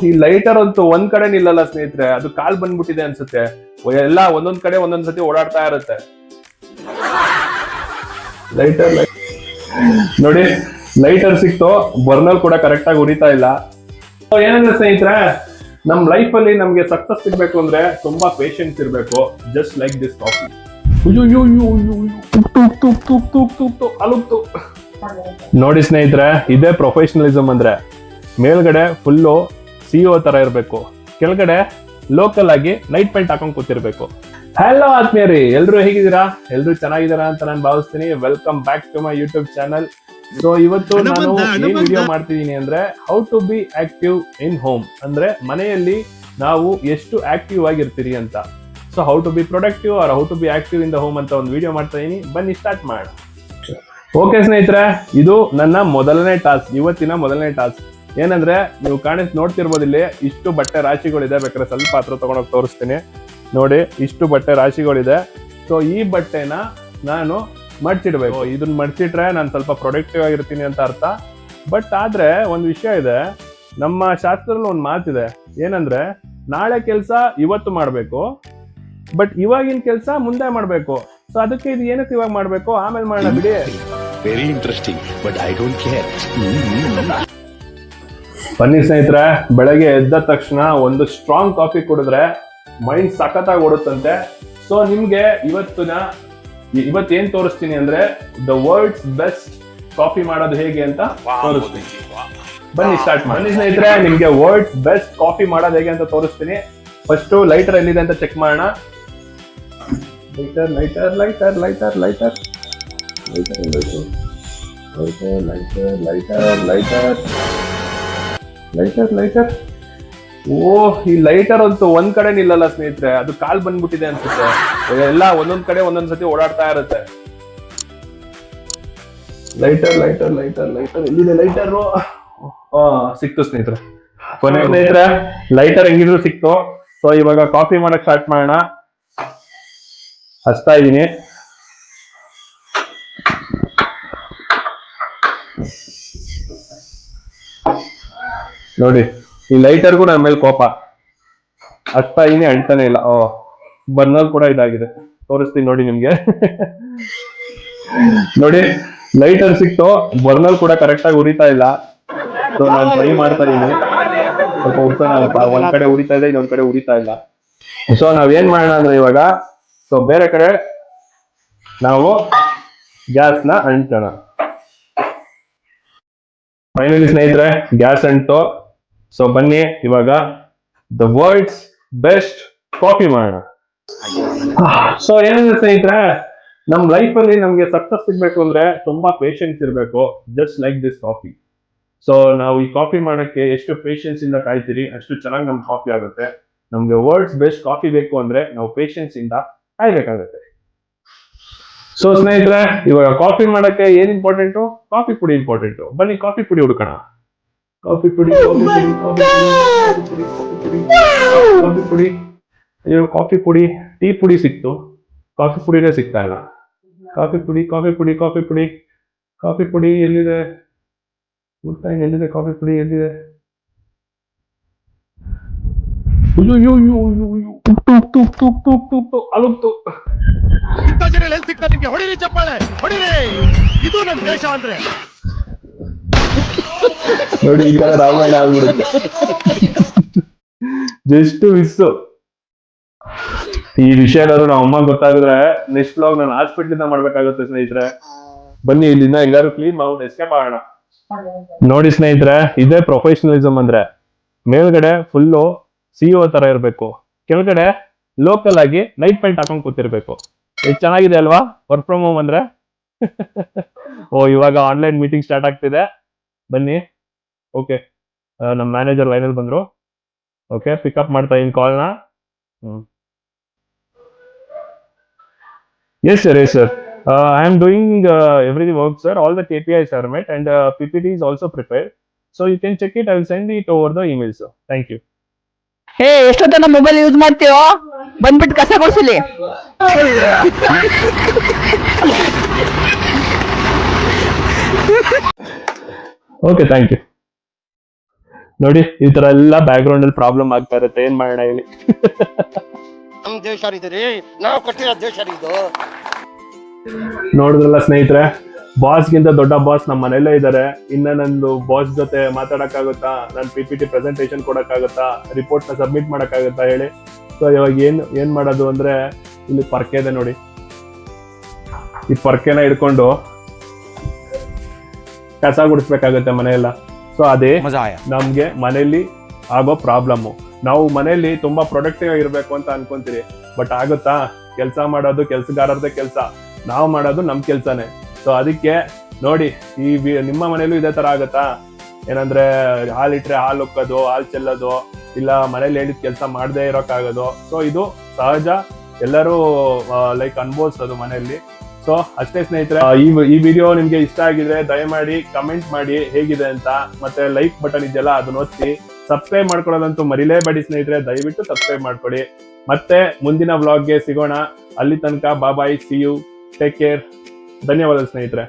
ಈ ಲೈಟರ್ ಅಂತೂ ಒಂದ್ ಕಡೆ ನಿಲ್ಲಲ್ಲ ಸ್ನೇಹಿತರೆ, ಅದು ಕಾಲ್ ಬಂದ್ಬಿಟ್ಟಿದೆ ಅನ್ಸುತ್ತೆ. ಎಲ್ಲ ಒಂದೊಂದ್ ಕಡೆ ಒಂದೊಂದ್ ಸತಿ ಓಡಾಡ್ತಾ ಇರುತ್ತೆ. ಲೈಟರ್ ನೋಡಿ, ಲೈಟರ್ ಸಿಕ್ತು, ಬರ್ನರ್ ಕೂಡ ಕರೆಕ್ಟ್ ಆಗಿ ಉರಿತಾ ಇಲ್ಲ. ಏನಂದ್ರೆ ಸ್ನೇಹಿತರೆ, ನಮ್ ಲೈಫ್ ಅಲ್ಲಿ ನಮ್ಗೆ ಸಕ್ಸಸ್ ಸಿಗ್ಬೇಕು ಅಂದ್ರೆ ತುಂಬಾ ಪೇಷನ್ಸ್ ಇರ್ಬೇಕು. Just like this coffee. ನೋಡಿ ಸ್ನೇಹಿತರೆ, ಇದೇ ಪ್ರೊಫೆಷನಲಿಸಮ್ ಅಂದ್ರೆ. ಮೇಲ್ಗಡೆ ಫುಲ್ಲು CEO ತರ ಇರ್ಬೇಕು, ಕೆಳಗಡೆ ಲೋಕಲ್ ಆಗಿ ನೈಟ್ ಪೇಂಟ್ ಹಾಕೊಂಡ್ ಕೂತಿರ್ಬೇಕು. ಹಲೋ ಆತ್ಮೀಯರಿ, ಎಲ್ರು ಹೇಗಿದ್ದೀರಾ? ಎಲ್ರು ಚೆನ್ನಾಗಿದ್ದೀರಾ ಅಂತ ನಾನು ಭಾವಿಸ್ತೀನಿ. Welcome back to my YouTube channel. So ಇವತ್ತು ನಾನು ಏನ್ ವಿಡಿಯೋ ಮಾಡ್ತಿದೀನಿ ಅಂದ್ರೆ, how to be active in home, ಅಂದ್ರೆ ಮನೆಯಲ್ಲಿ ನಾವು ಎಷ್ಟು ಆಕ್ಟಿವ್ ಆಗಿರ್ತೀರಿ ಅಂತ. So how to be productive or how to be active in the home ಅಂತ ಒಂದು ವಿಡಿಯೋ ಮಾಡ್ತಾ ಇದೀನಿ. ಬನ್ನಿ ಸ್ಟಾರ್ಟ್ ಮಾಡೋಣ. ಓಕೆ ಸ್ನೇಹಿತರೆ, ಇದು ನನ್ನ ಮೊದಲನೇ ಟಾಸ್ಕ್, ಇವತ್ತಿನ ಮೊದಲನೇ ಟಾಸ್ಕ್. ಏನಂದ್ರೆ, ನೀವು ನೋಡ್ತಿರ್ಬೋದು, ಇಲ್ಲಿ ಇಷ್ಟು ಬಟ್ಟೆ ರಾಶಿಗಳಿದೆ. ಬೇಕಾದ್ರೆ ಸ್ವಲ್ಪ ಹತ್ರ ತಗೊಂಡೋಗಿ ತೋರಿಸ್ತೀನಿ. ನೋಡಿ, ಇಷ್ಟು ಬಟ್ಟೆ ರಾಶಿಗಳಿದೆ. ಸೊ ಈ ಬಟ್ಟೆನ ನಾನು ಮಡ್ಚಿಡ್ಬೇಕು. ಇದನ್ನ ಮಡ್ಚಿಟ್ರೆ ನಾನು ಸ್ವಲ್ಪ ಪ್ರೊಡಕ್ಟಿವ್ ಆಗಿರ್ತೀನಿ ಅಂತ ಅರ್ಥ. ಬಟ್ ಆದ್ರೆ ಒಂದು ವಿಷಯ ಇದೆ, ನಮ್ಮ ಶಾಸ್ತ್ರದಲ್ಲಿ ಒಂದು ಮಾತಿದೆ. ಏನಂದ್ರೆ, ನಾಳೆ ಕೆಲಸ ಇವತ್ತು ಮಾಡ್ಬೇಕು, ಬಟ್ ಇವಾಗಿನ ಕೆಲಸ ಮುಂದೆ ಮಾಡ್ಬೇಕು. ಸೊ ಅದಕ್ಕೆ ಇದು ಏನಕ್ಕೆ ಇವಾಗ ಮಾಡ್ಬೇಕು, ಆಮೇಲೆ ಮಾಡೋಣ ಬಿಡಿ. Very interesting, but I don't care. ಬನ್ನಿ ಸ್ನೇಹಿತರೆ, ಬೆಳಗ್ಗೆ ಎದ್ದ ತಕ್ಷಣ ಒಂದು ಸ್ಟ್ರಾಂಗ್ ಕಾಫಿ ಕುಡಿದ್ರೆ ಮೈಂಡ್ ಸಖತ್ತಾಗಿ ಓಡುತ್ತಂತೆ. ಸೊ ನಿಮ್ಗೆ ಇವತ್ತೇನ್ ತೋರಿಸ್ತೀನಿ ಅಂದ್ರೆ, ದ ವರ್ಲ್ಡ್ಸ್ ಬೆಸ್ಟ್ ಕಾಫಿ ಮಾಡೋದು ಹೇಗೆ ಅಂತ ತೋರಿಸ್ತೀನಿ. ಬನ್ನಿ ಸ್ಟಾರ್ಟ್ ಮಾಡಿ ಸ್ನೇಹಿತರೆ. ನಿಮ್ಗೆ ವರ್ಲ್ಡ್ಸ್ ಬೆಸ್ಟ್ ಕಾಫಿ ಮಾಡೋದು ಹೇಗೆ ಅಂತ ತೋರಿಸ್ತೀನಿ. ಫಸ್ಟ್ ಲೈಟರ್ ಎಲ್ಲಿದೆ ಅಂತ ಚೆಕ್ ಮಾಡೋಣ. Lighter lighter lighter lighter lighter lighter lighter lighter lighter lighter lighter. ಓ, ಈ ಲೈಟರ್ ಅಂತೂ ಒಂದ್ ಕಡೆ ನಿಲ್ಲಲ್ಲ ಸ್ನೇಹಿತರೆ, ಅದು ಕಾಲ್ ಬಂದ್ಬಿಟ್ಟಿದೆ ಅನ್ಸುತ್ತೆ. ಎಲ್ಲ ಒಂದೊಂದ್ ಕಡೆ ಒಂದೊಂದ್ ಸತಿ ಓಡಾಡ್ತಾ ಇರುತ್ತೆ. ಲೈಟರ್ ಲೈಟರ್ ಲೈಟರ್ ಲೈಟರ್ ಎಲ್ಲಿದೆ ಲೈಟರು? ಸಿಕ್ತು ಸ್ನೇಹಿತರೆ, ಕೊನೆ ಸ್ನೇಹಿತರೆ ಲೈಟರ್ ಹೆಂಗಿದ್ರು ಸಿಕ್ತು. ಸೊ ಇವಾಗ ಕಾಫಿ ಮಾಡಕ್ ಸ್ಟಾರ್ಟ್ ಮಾಡೋಣ. ಹಚ್ತಾ ಇದೀನಿ. ನೋಡಿ, ಈ ಲೈಟರ್ಗೂ ನನ್ನ ಮೇಲೆ ಕೋಪ. ಹಚ್ತಾ ಇದೀನಿ, ಅಂಟಾನೆ ಇಲ್ಲ. ಬರ್ನರ್ ಕೂಡ ಇದಾಗಿದೆ, ತೋರಿಸ್ತೀನಿ ನೋಡಿ ನಿಮ್ಗೆ. ನೋಡಿ, ಲೈಟರ್ ಸಿಕ್ತು, ಬರ್ನರ್ ಕೂಡ ಕರೆಕ್ಟ್ ಆಗಿ ಉರಿತಾ ಇಲ್ಲ. ಸೊ ನಾನು ಟ್ರೈ ಮಾಡ್ತಾ ಇದೀನಿ, ಸ್ವಲ್ಪ ಉರ್ತಾನ. ಒಂದ್ ಕಡೆ ಉರಿತಾ ಇದೆ, ಇನ್ನೊಂದ್ ಕಡೆ ಉರಿತಾ ಇಲ್ಲ. ಸೊ ನಾವೇನ್ ಮಾಡೋಣ ಅಂದ್ರೆ ಇವಾಗ, ಸೊ ಬೇರೆ ಕಡೆ ನಾವು ಗ್ಯಾಸ್ನ ಅಂಟೋಣ. ಫೈನಲಿ ಸ್ನೇಹಿತರೆ, ಗ್ಯಾಸ್ ಅಂಟು. ಸೊ ಬನ್ನಿ ಇವಾಗ ದ ವರ್ಲ್ಡ್ಸ್ ಬೆಸ್ಟ್ ಕಾಫಿ ಮಾಡೋಣ. ಸೊ ಏನಂದ್ರೆ ಸ್ನೇಹಿತರೆ, ನಮ್ ಲೈಫ್ ಅಲ್ಲಿ ನಮ್ಗೆ ಸಕ್ಸಸ್ ಸಿಗ್ಬೇಕು ಅಂದ್ರೆ ತುಂಬಾ ಪೇಷನ್ಸ್ ಇರ್ಬೇಕು. Just like this coffee. So ನಾವು ಈ ಕಾಫಿ ಮಾಡಕ್ಕೆ ಎಷ್ಟು ಪೇಷನ್ಸ್ ಇಂದ ಕಾಯ್ತೀರಿ, ಅಷ್ಟು ಚೆನ್ನಾಗಿ ನಮ್ ಕಾಫಿ ಆಗುತ್ತೆ. ನಮ್ಗೆ ವರ್ಲ್ಡ್ಸ್ ಬೆಸ್ಟ್ ಕಾಫಿ ಬೇಕು ಅಂದ್ರೆ ನಾವು ಪೇಷನ್ಸ್ ಇಂದ ಕಾಯ್ಬೇಕಾಗುತ್ತೆ. ಸೊ ಸ್ನೇಹಿತರೆ, ಇವಾಗ ಕಾಫಿ ಮಾಡಕ್ಕೆ ಏನ್ ಇಂಪಾರ್ಟೆಂಟು? ಕಾಫಿ ಪುಡಿ ಇಂಪಾರ್ಟೆಂಟು. ಬನ್ನಿ ಕಾಫಿ ಪುಡಿ ಹುಡ್ಕೋಣ. ಕಾಫಿ ಪುಡಿ ಕಾಫಿ ಪುಡಿ ಕಾಫಿ ಪುಡಿ ಕಾಫಿ ಪುಡಿ. ಅಯ್ಯೋ, ಕಾಫಿ ಪುಡಿ, ಟೀ ಪುಡಿ ಸಿಕ್ತು, ಕಾಫಿ ಪುಡಿನೇ ಸಿಗ್ತಾ ಇಲ್ಲ. ಕಾಫಿ ಪುಡಿ ಕಾಫಿ ಪುಡಿ ಕಾಫಿ ಪುಡಿ ಕಾಫಿ ಪುಡಿ ಎಲ್ಲಿದೆ? ಎಲ್ಲಿದೆ ಕಾಫಿ ಪುಡಿ? ಎಲ್ಲಿದೆ? ಅಲುಕ್ತು. ಹೊಡಿರಿ ಚಪ್ಪಾಳೆ, ಹೊಡಿರಿ. ಇದು ನಮ್ಮ ದೇಶ ಅಂದ್ರೆ. ನೋಡಿ, ಈ ತರ ರಾಮಾಯಣ ಆಗ್ಬಿಡುತ್ತೆ. Just miss. ಈ ವಿಷಯ ಏನಾದ್ರು ನಮ್ಮ ಅಮ್ಮ ಗೊತ್ತಾಗಿದ್ರೆ ನೆಕ್ಸ್ಟ್ ವ್ಲಾಗ್ ನಾನು ಹಾಸ್ಪಿಟಲ್ ಇಂದ ಮಾಡ್ಬೇಕಾಗುತ್ತೆ ಸ್ನೇಹಿತರೆ. ಬನ್ನಿ ಇಲ್ಲಿಂದ ಎಲ್ಲಾರು ಕ್ಲೀನ್ ಮಾಡಿ ಎಸ್ಕೇಪ್ ಮಾಡೋಣ. ನೋಡಿ ಸ್ನೇಹಿತರೆ, ಇದೇ ಪ್ರೊಫೆಷನಲಿಸಮ್ ಅಂದ್ರೆ. ಮೇಲ್ಗಡೆ ಫುಲ್ಲು CEO ತರ ಇರ್ಬೇಕು, ಕೆಳಗಡೆ ಲೋಕಲ್ ಆಗಿ ನೈಟ್ ಪೇಂಟ್ ಹಾಕೊಂಡ್ ಕೂತಿರ್ಬೇಕು. ಎಷ್ಟು ಚೆನ್ನಾಗಿದೆ ಅಲ್ವಾ ವರ್ಕ್ ಫ್ರಮ್ ಹೋಮ್ ಅಂದ್ರೆ. ಇವಾಗ ಆನ್ಲೈನ್ ಮೀಟಿಂಗ್ ಸ್ಟಾರ್ಟ್ ಆಗ್ತಿದೆ. ಬನ್ನಿ. ಓಕೆ, ನಮ್ಮ ಮ್ಯಾನೇಜರ್ ಲೈನಲ್ಲಿ ಬಂದ್ರು. ಓಕೆ, ಪಿಕಪ್ ಮಾಡ್ತಾ ಇದೀನಿ ಕಾಲ್ನ. Yes sir, yes sir. I am doing every work sir. All the KPIs are met and PPT is also prepared. So you can check it. I will send it over the email sir. Thank you. ಹೇ, ಎಷ್ಟೊತ್ತನ mobile use ಮಾಡ್ತೀವೋ? ಬಂದ್ಬಿಟ್ಟು ಕಸ ಕೊಡ್ಸಿಲಿ. Okay, thank you. ನೋಡಿ ಈ ತರ ಎಲ್ಲ back ground ಅಲ್ಲಿ ಪ್ರಾಬ್ಲಮ್ ಆಗ್ತಾ ಇರುತ್ತೆ, ಏನ್ ಮಾಡೋಣ ಹೇಳಿ. ನಮ್ ದೇಶ ಇದೆ ರೀ, ನಾವು ಕಟ್ಟಿರೋ ದೇಶ ರೀ ಇದು. ನೋಡಿದ್ರಲ್ಲ ಸ್ನೇಹಿತರೆ, ಬಾಸ್ಗಿಂತ ದೊಡ್ಡ ಬಾಸ್ ನಮ್ಮ ಮನೆಯಲ್ಲೇ ಇದ್ದಾರೆ. ಇನ್ನ ನಂದು ಬಾಸ್ ಜೊತೆ ಮಾತಾಡಕ್ಕಾಗುತ್ತಾ, ನಾನು PPT ಪ್ರೆಸೆಂಟೇಶನ್ ಕೊಡಕ್ಕಾಗುತ್ತಾ, ರಿಪೋರ್ಟ್ ನ ಸಬ್ಮಿಟ್ ಮಾಡಕ್ಕಾಗುತ್ತಾ ಹೇಳಿ. ಸೊ ಇವಾಗ ಏನ್ ಮಾಡೋದು ಅಂದ್ರೆ, ಇಲ್ಲಿ ಪರ್ಕೆ ಇದೆ ನೋಡಿ, ಈ ಪರ್ಕೆನ ಹಿಡ್ಕೊಂಡು ಕಸ ಗುಡಿಸ್ಬೇಕಾಗುತ್ತೆ ಮನೆಯೆಲ್ಲ. ಸೊ ಅದೇ ನಮ್ಗೆ ಮನೆಯಲ್ಲಿ ಆಗೋ ಪ್ರಾಬ್ಲಮ್ಮು. ನಾವು ಮನೆಯಲ್ಲಿ ತುಂಬಾ ಪ್ರೊಡಕ್ಟಿವ್ ಆಗಿರ್ಬೇಕು ಅಂತ ಅನ್ಕೊಂತೀರಿ, ಬಟ್ ಆಗುತ್ತಾ? ಕೆಲಸ ಮಾಡೋದು ಕೆಲಸಗಾರರದೇ ಕೆಲಸ, ನಾವು ಮಾಡೋದು ನಮ್ ಕೆಲ್ಸನೇ. ಸೊ ಅದಕ್ಕೆ ನೋಡಿ, ನಿಮ್ಮ ಮನೇಲೂ ಇದೇ ತರ ಆಗುತ್ತಾ? ಏನಂದ್ರೆ ಹಾಲಿಟ್ರೆ ಹಾಲು ಉಕ್ಕೋದು, ಹಾಲು ಚೆಲ್ಲೋದು, ಇಲ್ಲ ಮನೇಲಿ ಹೇಳಿದ ಕೆಲಸ ಮಾಡದೇ ಇರೋಕ್ಕಾಗೋದು. ಸೊ ಇದು ಸಹಜ, ಎಲ್ಲರೂ ಲೈಕ್ ಅನ್ಭವಿಸೋದು ಮನೆಯಲ್ಲಿ. ಸೊ ಅಷ್ಟೇ ಸ್ನೇಹಿತರೆ, ಈ ವಿಡಿಯೋ ನಿಮ್ಗೆ ಇಷ್ಟ ಆಗಿದ್ರೆ ದಯಮಾಡಿ ಕಮೆಂಟ್ ಮಾಡಿ ಹೇಗಿದೆ ಅಂತ, ಮತ್ತೆ ಲೈಕ್ ಬಟನ್ ಇದೆಯಲ್ಲ ಅದನ್ನ ಒತ್ತಿ, ಸಬ್ಸ್ಕ್ರೈಬ್ ಮಾಡ್ಕೊಳ್ಳೋದಂತೂ ಮರಿಲೇಬೇಡಿ ಸ್ನೇಹಿತರೆ, ದಯವಿಟ್ಟು ಸಬ್ಸ್ಕ್ರೈಬ್ ಮಾಡ್ಕೊಳ್ಳಿ. ಮತ್ತೆ ಮುಂದಿನ ವ್ಲಾಗ್ಗೆ ಸಿಗೋಣ. ಅಲ್ಲಿ ತನಕ ಬಾಯ್, ಸಿ ಯು, ಟೇಕ್ ಕೇರ್. ಧನ್ಯವಾದ ಸ್ನೇಹಿತರೆ.